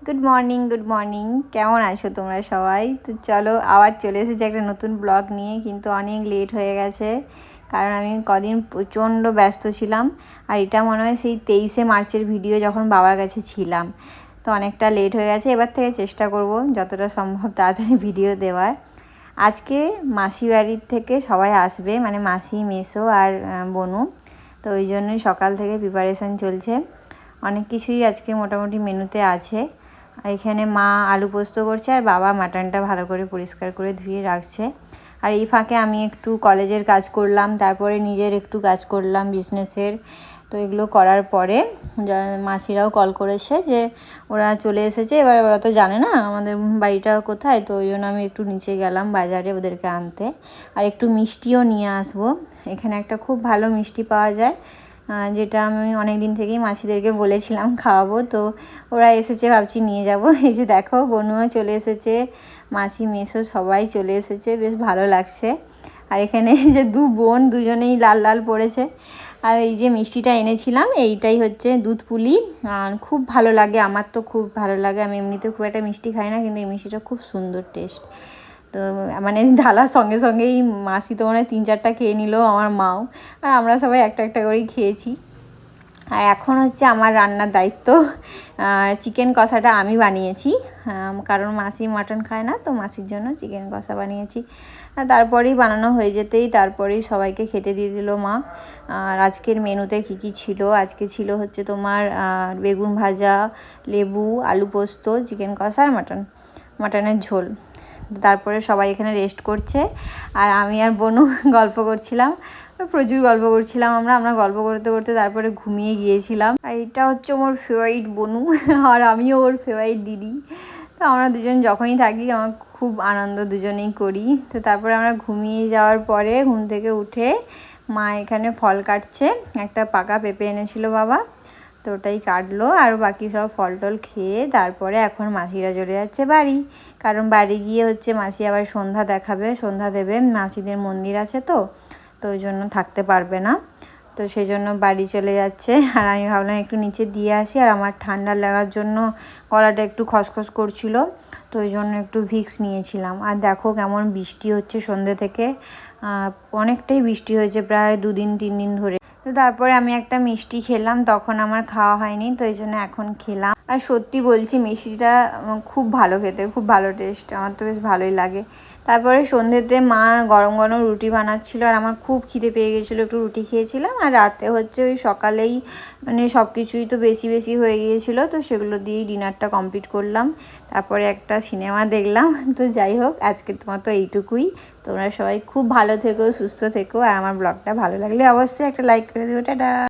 Good morning কেমন আছো তোমরা সবাই? তো চলো আবার চলে এসেছি একটা নতুন ব্লগ নিয়ে, কিন্তু অনেক লেট হয়ে গেছে কারণ আমি কদিন প্রচণ্ড ব্যস্ত ছিলাম। আর এটা মনে হয় সেই 23শে মার্চের ভিডিও, যখন বাবার কাছে ছিলাম। তো অনেকটা লেট হয়ে গেছে, এবার থেকে চেষ্টা করব যতটা সম্ভব তাড়াতাড়ি ভিডিও দেওয়ার। আজকে মাসি বাড়ির থেকে সবাই আসবে, মানে মাসি, মেসো আর বনু। তো ওই জন্যই সকাল থেকে প্রিপারেশান চলছে। অনেক কিছুই আজকে মোটামুটি মেনুতে আছে। আর এখানে মা আলু পোস্ত করছে আর বাবা মাটনটা ভালো করে পরিষ্কার করে ধুয়ে রাখছে। আর এই ফাঁকে আমি একটু কলেজের কাজ করলাম, তারপরে নিজের একটু কাজ করলাম বিজনেসের। তো এগুলো করার পরে মাসিরাও কল করেছে যে ওরা চলে এসেছে। এবার ওরা তো জানে না আমাদের বাড়িটা কোথায়, তো ওই জন্য আমি একটু নিচে গেলাম বাজারে ওদেরকে আনতে। আর একটু মিষ্টিও নিয়ে আসবো। এখানে একটা খুব ভালো মিষ্টি পাওয়া যায়, যেটা আমি অনেক দিন থেকেই মাসিদেরকে বলেছিলাম খাওয়াবো। তো ওরা এসেছে, ভাবছি নিয়ে যাব। এই যে দেখো, বনুও চলে এসেছে, মাসি, মেসো সবাই চলে এসেছে, বেশ ভালো লাগছে। আর এখানে যে দু বোন দুজনেই লাল লাল পড়েছে। আর এই যে মিষ্টিটা এনেছিলাম, এইটাই হচ্ছে দুধ পুলি। আর খুব ভালো লাগে, আমার তো খুব ভালো লাগে। আমি এমনিতে খুব একটা মিষ্টি খাই না, কিন্তু এই মিষ্টিটা খুব সুন্দর টেস্ট। তো মানে ঢালার সঙ্গে সঙ্গেই মাসি তো মানে 3-4টা খেয়ে নিল, আমার মাও। আর আমরা সবাই একটা একটা করেই খেয়েছি। আর এখন হচ্ছে আমার রান্নার দায়িত্ব। চিকেন কষাটা আমি বানিয়েছি, কারণ মাসি মাটন খায় না, তো মাসির জন্য চিকেন কষা বানিয়েছি। আর তারপরেই বানানো হয়ে যেতেই তারপরেই সবাইকে খেতে দিয়ে দিল মা। আর আজকের মেনুতে কী কী ছিল, আজকে ছিল হচ্ছে তোমার বেগুন ভাজা, লেবু, আলু পোস্ত, চিকেন কষা আর মাটনের ঝোল। তারপরে সবাই এখানে রেস্ট করছে, আর আমি আর বনু গল্প করছিলাম। প্রচুর গল্প করছিলাম আমরা গল্প করতে করতে তারপরে ঘুমিয়ে গিয়েছিলাম। আর এটা হচ্ছে ওর ফেভারিট বনু, আর আমিও ওর ফেভারিট দিদি। তো আমরা দুজন যখনই থাকি আমার খুব আনন্দ দুজনেই করি। তো তারপরে আমরা ঘুমিয়ে যাওয়ার পরে ঘুম থেকে উঠে মা এখানে ফল কাটছে। একটা পাকা পেঁপে এনেছিল বাবা, তো ওটাই কাটলো। আর বাকি সব ফল টল খেয়ে তারপরে এখন মাসিরা চলে যাচ্ছে বাড়ি, কারণ বাড়ি গিয়ে হচ্ছে মাসি আবার সন্ধ্যা দেবে। মাসিদের মন্দির আছে, তো ওই জন্য থাকতে পারবে না, তো সেই জন্য বাড়ি চলে যাচ্ছে। আর আমি ভাবলাম একটু নিচে দিয়ে আসি। আর আমার ঠান্ডা লাগার জন্য গলাটা একটু খসখস করছিল, তো ওই জন্য একটু ভিক্স নিয়েছিলাম। আর দেখো কেমন বৃষ্টি হচ্ছে সন্ধ্যে থেকে, অনেকটাই বৃষ্টি হয়েছে, প্রায় 2-3 দিন ধরে। তো তারপরে আমি একটা মিষ্টি খেলাম, তখন আমার খাওয়া হয়নি, তো এই জন্য এখন খেলাম। আর সত্যি বলছি, মিষ্টিটা খুব ভালো খেতে, খুব ভালো টেস্ট, আমার তো বেশ ভালোই লাগে। তারপরে সন্ধ্যেতে মা গরম গরম রুটি বানাচ্ছিল, আর আমার খুব খিদে পেয়ে গিয়েছিলো, একটু রুটি খেয়েছিলাম। আর রাতে হচ্ছে ওই সকালেই মানে সব কিছুই তো বেশি বেশি হয়ে গিয়েছিলো, তো সেগুলো দিয়েই ডিনারটা কমপ্লিট করলাম। তারপরে একটা সিনেমা দেখলাম। তো যাই হোক, আজকে তোমার তো এইটুকুই। তোমরা সবাই খুব ভালো থেকো, সুস্থ থেকো। আর আমার ব্লগটা ভালো লাগলে অবশ্যই একটা লাইক করে দিও। টাটা।